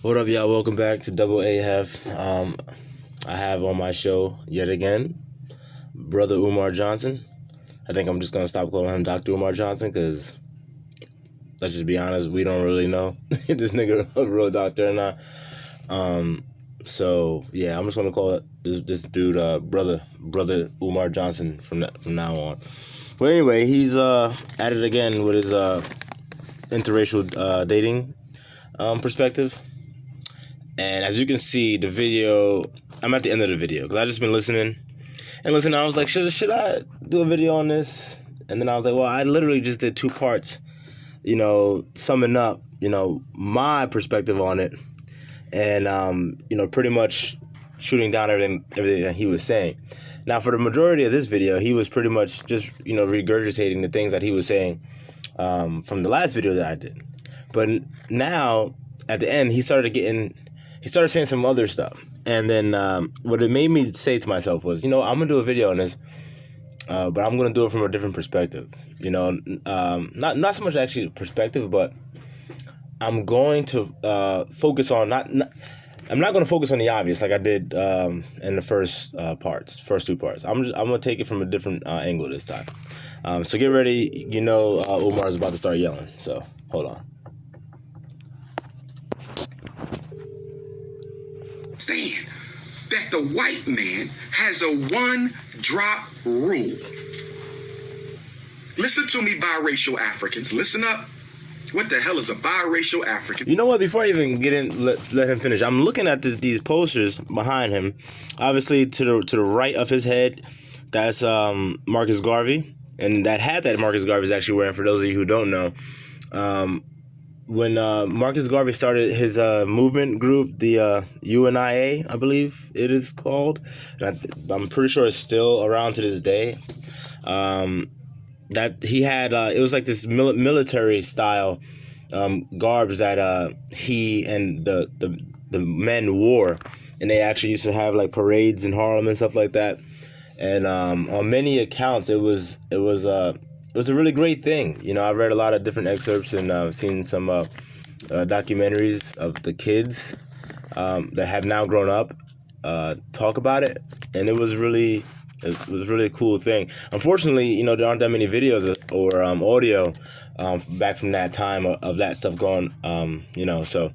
What up, y'all? Welcome back to Double A Hef. I have on my show yet again, Brother Umar Johnson. I think I'm just gonna stop calling him Dr. Umar Johnson because let's just be honest, we don't really know if this nigga a real doctor or not. So yeah, I'm just gonna call this dude Brother Umar Johnson from now on. But anyway, he's at it again with his interracial dating perspective. And as you can see, the video, I'm at the end of the video because I just been listening. I was like, should I do a video on this? And then I was like, well, I literally just did 2 parts, summing up, my perspective on it. And, pretty much shooting down everything that he was saying. Now, for the majority of this video, he was pretty much just, regurgitating the things that he was saying from the last video that I did. But now, at the end, he started saying some other stuff. And then what it made me say to myself was, I'm going to do a video on this, but I'm going to do it from a different perspective. Not so much actually perspective, but I'm going to focus on, I'm not going to focus on the obvious like I did in the first 2 parts. I'm going to take it from a different angle this time. So get ready. Umar's about to start yelling. So hold on. Understand that the white man has a 1-drop rule. Listen to me, biracial Africans. Listen up. What the hell is a biracial African? You know what? Before I even get in, let him finish. I'm looking at these posters behind him. Obviously, to the right of his head, that's Marcus Garvey, and that hat that Marcus Garvey is actually wearing. For those of you who don't know, when Marcus Garvey started his movement group, the UNIA, I believe it is called, and I'm pretty sure it's still around to this day. That he had, it was like this military style garbs that he and the men wore, and they actually used to have like parades in Harlem and stuff like that. And on many accounts, it was a really great thing. I've read a lot of different excerpts and I've seen some documentaries of the kids that have now grown up talk about it, and it was really a cool thing. Unfortunately, there aren't that many videos or audio back from that time of that stuff going, so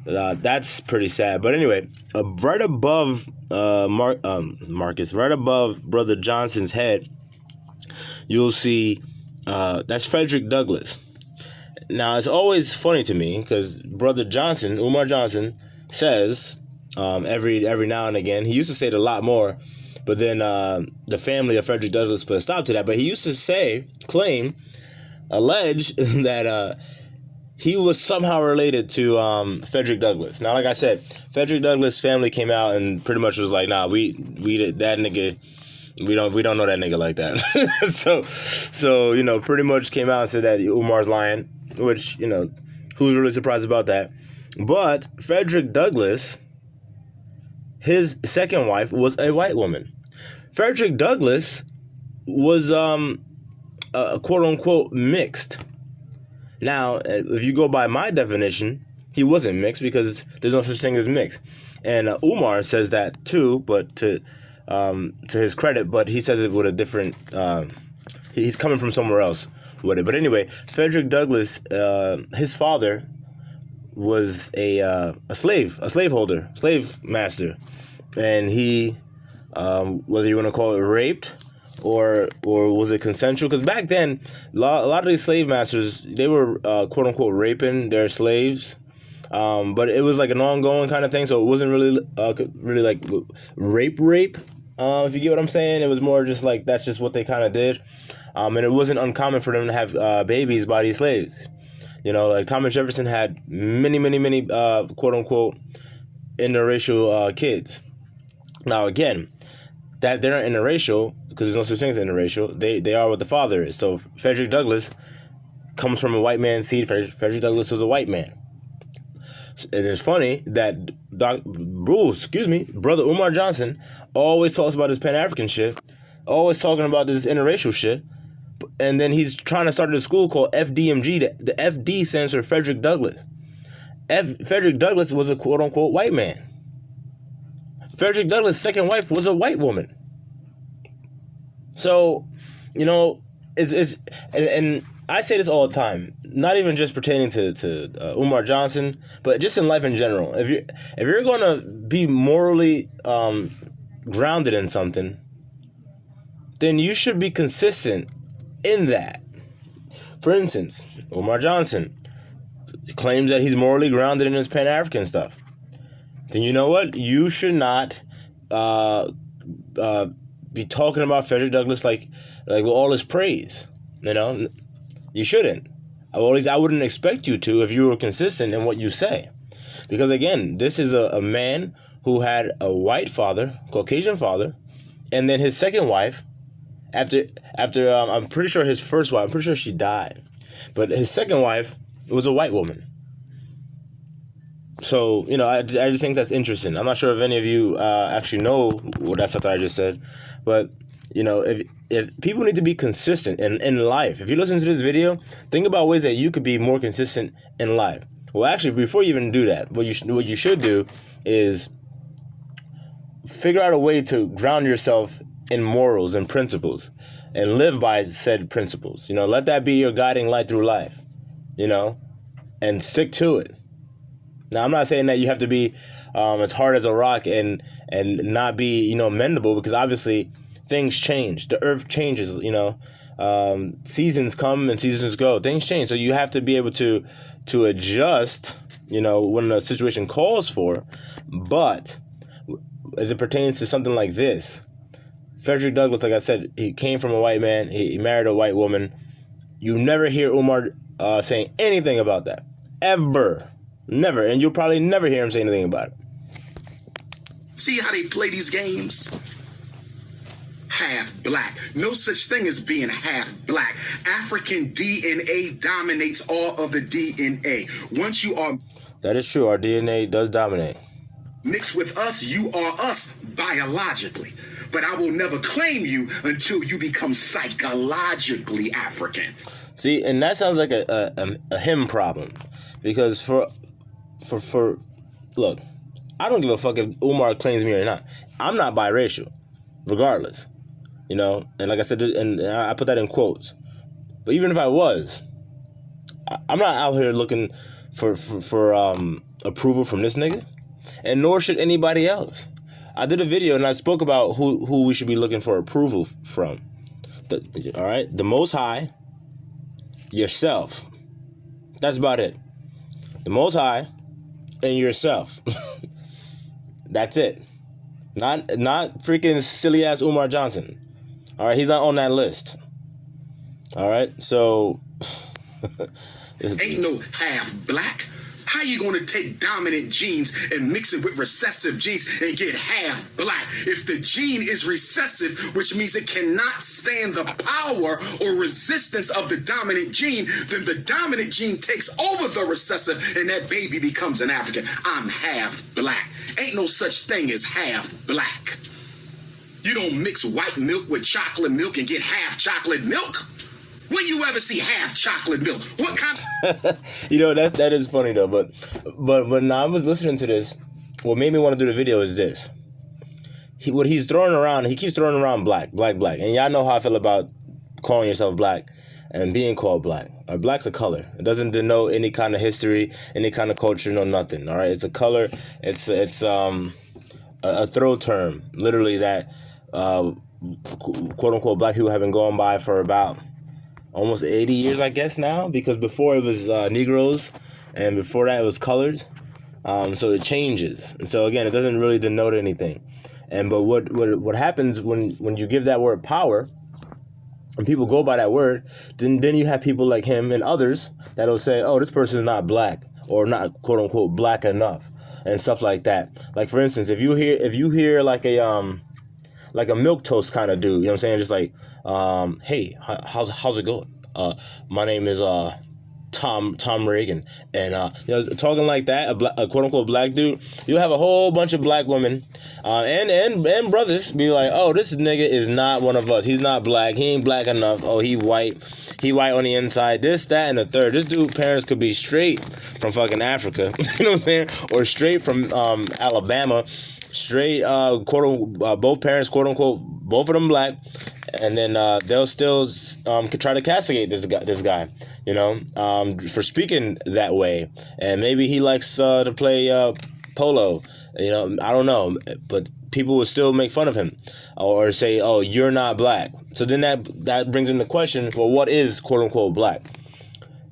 that's pretty sad. But anyway, right above Marcus, right above Brother Johnson's head, you'll see that's Frederick Douglass. Now, it's always funny to me because Brother Johnson, Umar Johnson, says every now and again, he used to say it a lot more, but then the family of Frederick Douglass put a stop to that. But he used to allege that he was somehow related to Frederick Douglass. Now, like I said, Frederick Douglass' family came out and pretty much was like, nah, we that nigga. We don't know that nigga like that. so pretty much came out and said that Umar's lying, which, who's really surprised about that? But Frederick Douglass, his second wife was a white woman. Frederick Douglass was quote unquote mixed. Now, if you go by my definition, he wasn't mixed because there's no such thing as mixed. And Umar says that too, but to his credit, but he says it with a different, he's coming from somewhere else with it. But anyway, Frederick Douglass, his father was a slave master, and he, whether you want to call it raped or was it consensual? Because back then, a lot of these slave masters, they were quote unquote raping their slaves. But it was like an ongoing kind of thing, so it wasn't really like rape. If you get what I'm saying, it was more just like that's just what they kind of did, and it wasn't uncommon for them to have babies by these slaves. Like Thomas Jefferson had many quote unquote interracial kids. Now again, that they're not interracial because there's no such thing as interracial. They are what the father is. So Frederick Douglass comes from a white man's seed. Frederick Douglass was a white man. And it's funny that Brother Umar Johnson always talks about this Pan-African shit, always talking about this interracial shit, and then he's trying to start a school called FDMG. The FD stands for Frederick Douglass. Frederick Douglass was a quote unquote white man. Frederick Douglass' second wife was a white woman. So, you know, and I say this all the time, not even just pertaining to Umar Johnson, but just in life in general. If you're gonna be morally grounded in something, then you should be consistent in that. For instance, Umar Johnson claims that he's morally grounded in his Pan-African stuff. Then you know what? You should not be talking about Frederick Douglass like with all his praise. You know, you shouldn't. Or at least I wouldn't expect you to if you were consistent in what you say. Because again, this is a man who had a white father, Caucasian father, and then his second wife, after I'm pretty sure his first wife, I'm pretty sure she died, but his second wife was a white woman. So, you know, I just think that's interesting. I'm not sure if any of you actually know what that stuff that I just said, but, you know, if people need to be consistent in life. If you listen to this video, think about ways that you could be more consistent in life. Well, actually, before you even do that, what you should do is figure out a way to ground yourself in morals and principles and live by said principles. You know, let that be your guiding light through life, you know, and stick to it. Now, I'm not saying that you have to be as hard as a rock and not be, you know, mendable, because obviously things change. The earth changes, you know. Seasons come and seasons go. Things change. So you have to be able to adjust, you know, when the situation calls for. But as it pertains to something like this, Frederick Douglass, like I said, he came from a white man. He married a white woman. You never hear Umar saying anything about that. Ever. Never. And you'll probably never hear him say anything about it. See how they play these games? Half black. No such thing as being half black. African DNA dominates all of the DNA. Once you are... That is true. Our DNA does dominate. Mixed with us, you are us biologically. But I will never claim you until you become psychologically African. See, and that sounds like a him problem. Because for look, I don't give a fuck if Umar claims me or not. I'm not biracial, regardless. You know, and like I said, and I put that in quotes. But even if I was, I'm not out here looking for approval from this nigga, and nor should anybody else. I did a video and I spoke about who we should be looking for approval from. All right, the Most High, yourself. That's about it. The Most High and yourself. That's it. Not freaking silly ass Umar Johnson. All right, he's not on that list. All right, so ain't no half black. How you gonna take dominant genes and mix it with recessive genes and get half black? If the gene is recessive, which means it cannot stand the power or resistance of the dominant gene, then the dominant gene takes over the recessive and that baby becomes an African. I'm half black. Ain't no such thing as half black. You don't mix white milk with chocolate milk and get half chocolate milk. When you ever see half chocolate milk? What kind of... You know, that is funny though, but when I was listening to this, what made me want to do the video is this. He keeps throwing around black. And y'all know how I feel about calling yourself black and being called black. Black's a color. It doesn't denote any kind of history, any kind of culture, no nothing. All right, it's a color. It's a throw term, literally, that quote unquote black people have been going by for about almost 80 years, I guess now, because before it was Negroes, and before that it was colored. So it changes, and so again, it doesn't really denote anything. But what happens when you give that word power, and people go by that word, then you have people like him and others that'll say, oh, this person is not black, or not quote unquote black enough, and stuff like that. Like, for instance, if you hear like a milk toast kind of dude, you know what I'm saying, just like, hey, how's it going? My name is Tom Reagan, and talking like that, a quote unquote black dude, you'll have a whole bunch of black women, and brothers be like, oh, this nigga is not one of us. He's not black. He ain't black enough. Oh, he white. He white on the inside. This, that, and the third. This dude parents could be straight from fucking Africa. You know what I'm saying? Or straight from Alabama. Straight both parents, quote unquote, both of them black. And then they'll still try to castigate this guy, for speaking that way. And maybe he likes to play polo. I don't know. But people will still make fun of him or say, oh, you're not black. So then that brings into question, well, what is quote unquote black?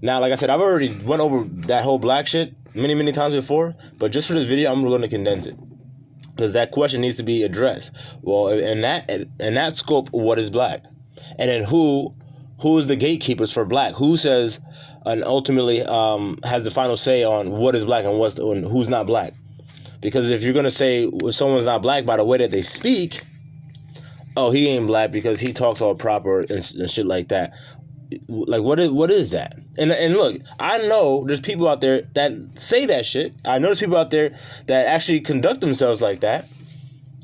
Now, like I said, I've already went over that whole black shit many, many times before. But just for this video, I'm going to condense it. Because that question needs to be addressed. Well, in that scope, what is black? And then who is the gatekeepers for black? Who says and ultimately has the final say on what is black and who's not black? Because if you're gonna say someone's not black by the way that they speak, oh, he ain't black because he talks all proper and shit like that. Like, what is that? And look, I know there's people out there that say that shit. I know there's people out there that actually conduct themselves like that.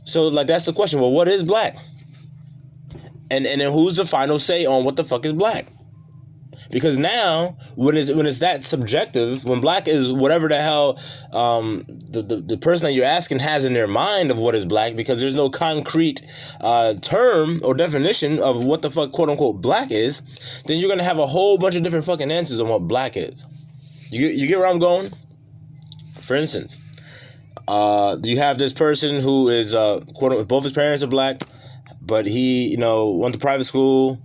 So, like, that's the question. Well, what is black? And then who's the final say on what the fuck is black? Because now, when it's that subjective, when black is whatever the hell the person that you're asking has in their mind of what is black, because there's no concrete term or definition of what the fuck quote unquote black is, then you're gonna have a whole bunch of different fucking answers on what black is. You get where I'm going? For instance, you have this person who is quote unquote, both his parents are black, but he went to private school.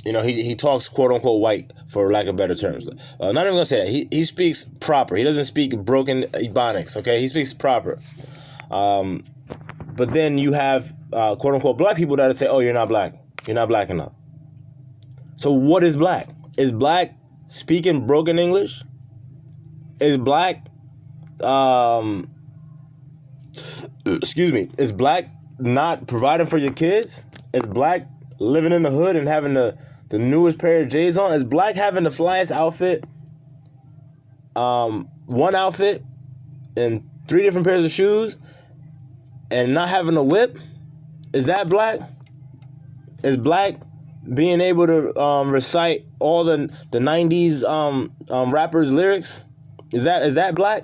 He talks quote unquote white, for lack of better terms. Not even gonna say that. He speaks proper. He doesn't speak broken Ebonics. Okay, he speaks proper. But then you have quote unquote black people that say, "Oh, you're not black. You're not black enough." So what is black? Is black speaking broken English? Is black Is black not providing for your kids? Is black living in the hood and having the newest pair of J's on? Is black having the flyest outfit, one outfit, and 3 different pairs of shoes, and not having a whip? Is that black? Is black being able to recite all the 90s rappers' lyrics? Is that black?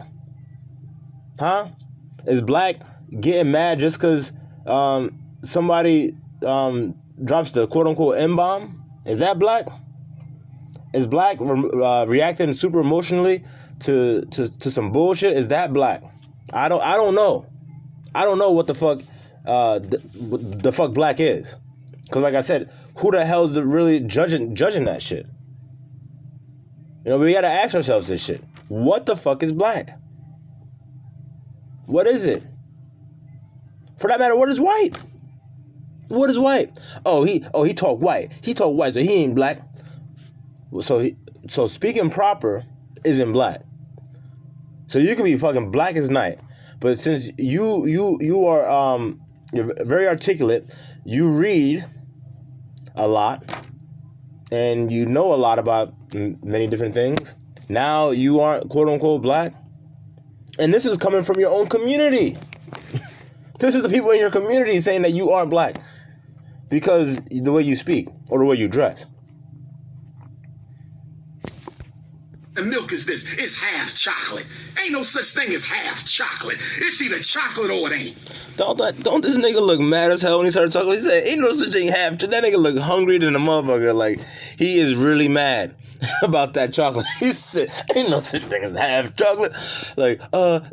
Huh? Is black getting mad just because somebody drops the quote unquote N-bomb? Is that black? Is black reacting super emotionally to some bullshit? Is that black? I don't know. I don't know what the fuck the fuck black is. Cause like I said, who the hell's really judging that shit? We gotta ask ourselves this shit. What the fuck is black? What is it? For that matter, what is white? What is white? Oh, he talk white. He talk white, so he ain't black. So speaking proper isn't black. So you can be fucking black as night, but since you are you're very articulate, you read a lot, and you know a lot about many different things. Now you aren't quote unquote black, and this is coming from your own community. This is the people in your community saying that you aren't black because the way you speak or the way you dress. The milk is this. It's half chocolate. Ain't no such thing as half chocolate. It's either chocolate or it ain't. Don't this nigga look mad as hell when he started talking? He said, ain't no such thing half. That nigga look hungry than a motherfucker. Like, he is really mad about that chocolate. He said, ain't no such thing as half chocolate. Like,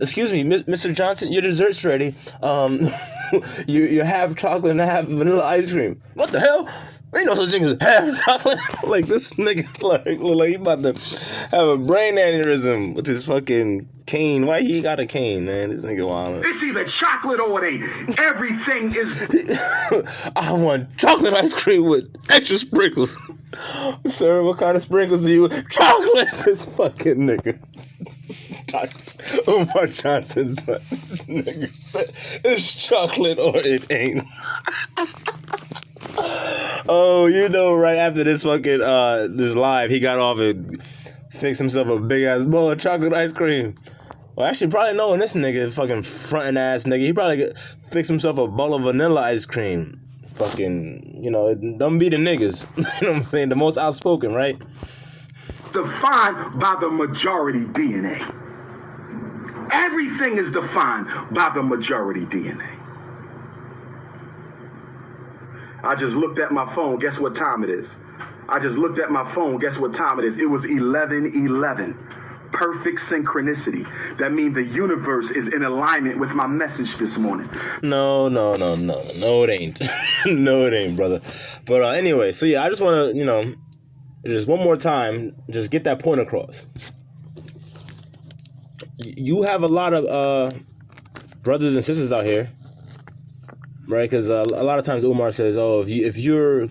excuse me, Mr. Johnson, your dessert's ready. You're half chocolate and half vanilla ice cream. What the hell? Ain't no such thing as half chocolate. Like, this nigga look like he about to have a brain aneurysm with his fucking cane. Why he got a cane, man? This nigga wild. It's either chocolate or it ain't. Everything is... I want chocolate ice cream with extra sprinkles. Sir, what kind of sprinkles do you... Chocolate! This fucking nigga. Umar Johnson, son. This nigga said it's chocolate or it ain't. Oh, right after this fucking this live, he got off and Fix himself a big ass bowl of chocolate ice cream. Well, actually, probably knowing this nigga, fucking frontin' ass nigga, he probably fix himself a bowl of vanilla ice cream. Fucking, don't be the niggas. You know what I'm saying? The most outspoken, right? Defined by the majority DNA. Everything is defined by the majority DNA. I just looked at my phone. Guess what time it is? I just looked at my phone. Guess what time it is? It was 11:11. Perfect synchronicity. That means the universe is in alignment with my message this morning. No, it ain't. No, it ain't, brother. But anyway, so yeah, I just want to, just one more time, just get that point across. You have a lot of brothers and sisters out here, right? Because a lot of times Umar says, "Oh, if you're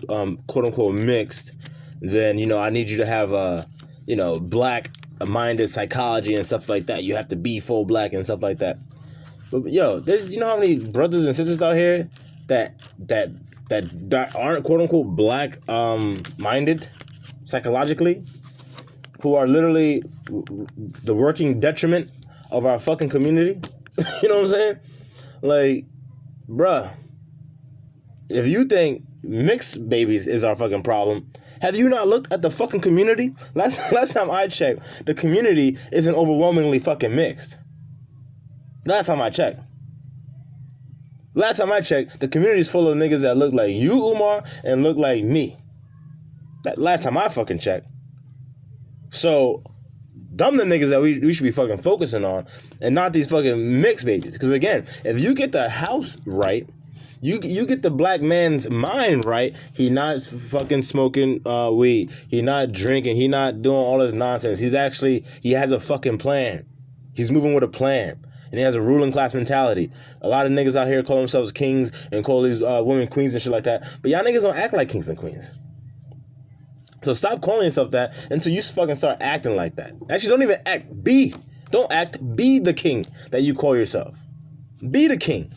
quote unquote mixed, then I need you to have black-minded psychology and stuff like that. You have to be full black and stuff like that." But there's how many brothers and sisters out here that aren't quote unquote black minded psychologically, who are literally the working detriment of our fucking community. You know what I'm saying? Like, bruh, if you think mixed babies is our fucking problem, have you not looked at the fucking community? Last time I checked, the community isn't overwhelmingly fucking mixed. Last time I checked, the community is full of niggas that look like you, Umar, and look like me. That last time I fucking checked. So, them the niggas that we should be fucking focusing on, and not these fucking mixed babies. Because again, if you get the house right, you get the black man's mind right, he not fucking smoking weed, he not drinking, he not doing all this nonsense. He has a fucking plan. He's moving with a plan. And he has a ruling class mentality. A lot of niggas out here call themselves kings and call these women queens and shit like that. But y'all niggas don't act like kings and queens. So stop calling yourself that until you fucking start acting like that. Actually, don't even act. Don't act. Be the king that you call yourself. Be the king.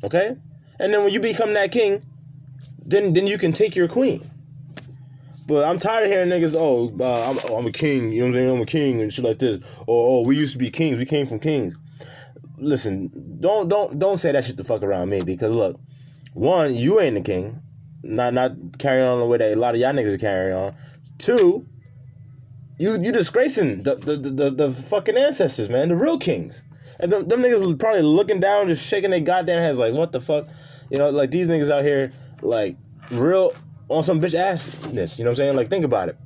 Okay? And then when you become that king, then you can take your queen. But I'm tired of hearing niggas, I'm a king, you know what I'm saying? I'm a king and shit like this. Or we used to be kings. We came from kings. Listen, don't say that shit the fuck around me, because look, one, you ain't the king. Not carrying on the way that a lot of y'all niggas are carrying on. Two, you disgracing the fucking ancestors, man, the real kings. And them niggas probably looking down, just shaking their goddamn heads like, what the fuck? Like these niggas out here, like, real on some bitch assness, you know what I'm saying? Like, think about it.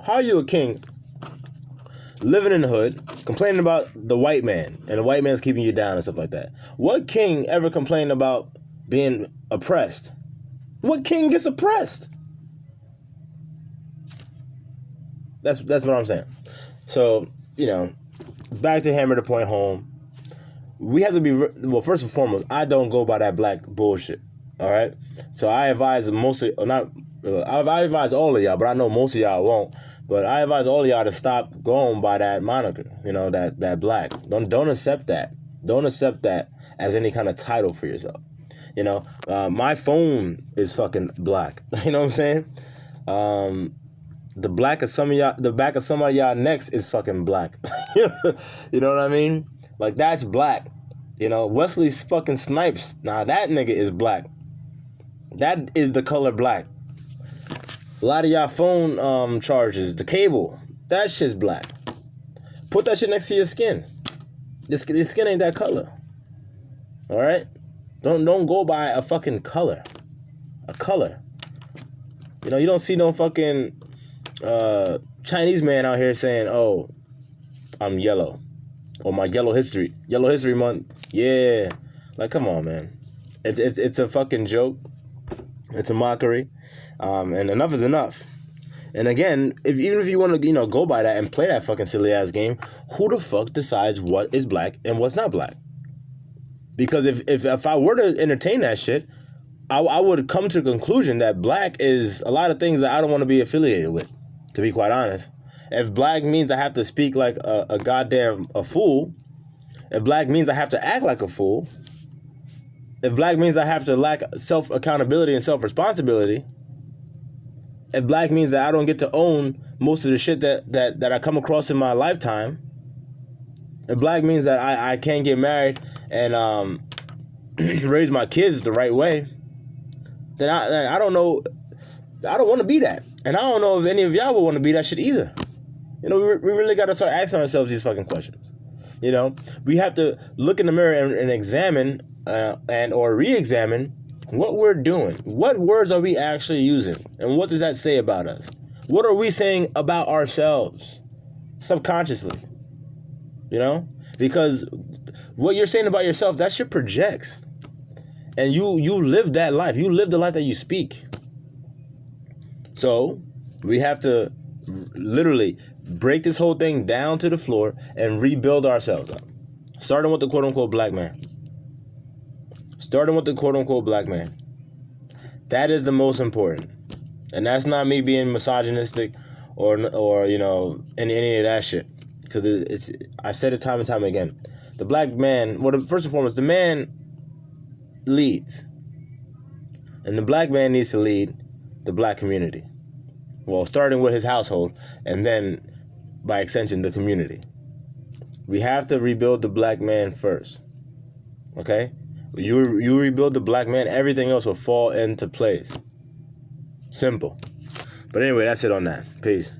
How are you a king, living in the hood, complaining about the white man, and the white man's keeping you down and stuff like that? What king ever complained about being oppressed? What king gets oppressed? That's what I'm saying. So, back to hammer the point home. We have to be, first and foremost, I don't go by that black bullshit. All right? So I advise I advise all of y'all, but I know most of y'all won't. But I advise all of y'all to stop going by that moniker, that black. Don't accept that. Don't accept that as any kind of title for yourself. My phone is fucking black. You know what I'm saying? The back of some of y'all necks is fucking black. You know what I mean? Like, that's black. Wesley's fucking Snipes. Nah, that nigga is black. That is the color black. A lot of y'all phone chargers, the cable, that shit's black. Put that shit next to your skin. Your skin ain't that color. All right? Don't go by a fucking color. A color. You don't see no fucking Chinese man out here saying, "Oh, I'm yellow," or "my Yellow History Month." Yeah, like, come on, man. It's a fucking joke. It's a mockery, and enough is enough. And again, even if you want to go by that and play that fucking silly ass game, who the fuck decides what is black and what's not black? Because if I were to entertain that shit, I would come to the conclusion that black is a lot of things that I don't want to be affiliated with, to be quite honest. If black means I have to speak like a goddamn fool, if black means I have to act like a fool, if black means I have to lack self-accountability and self-responsibility, if black means that I don't get to own most of the shit that I come across in my lifetime, and black means that I can't get married and raise my kids the right way, then I don't know. I don't want to be that. And I don't know if any of y'all would want to be that shit either. You know, we really got to start asking ourselves these fucking questions. You know, we have to look in the mirror and examine or re-examine what we're doing. What words are we actually using? And what does that say about us? What are we saying about ourselves subconsciously? You know, because what you're saying about yourself, that shit projects. And you live that life. You live the life that you speak. So we have to literally break this whole thing down to the floor and rebuild ourselves up. Starting with the quote-unquote black man. Starting with the quote-unquote black man. That is the most important. And that's not me being misogynistic or you know, in any of that shit. Because it's I said it time and time again. The black man, well, first and foremost, the man leads. And the black man needs to lead the black community. Well, starting with his household and then by extension the community. We have to rebuild the black man first. Okay? You rebuild the black man, everything else will fall into place. Simple. But anyway, that's it on that. Peace.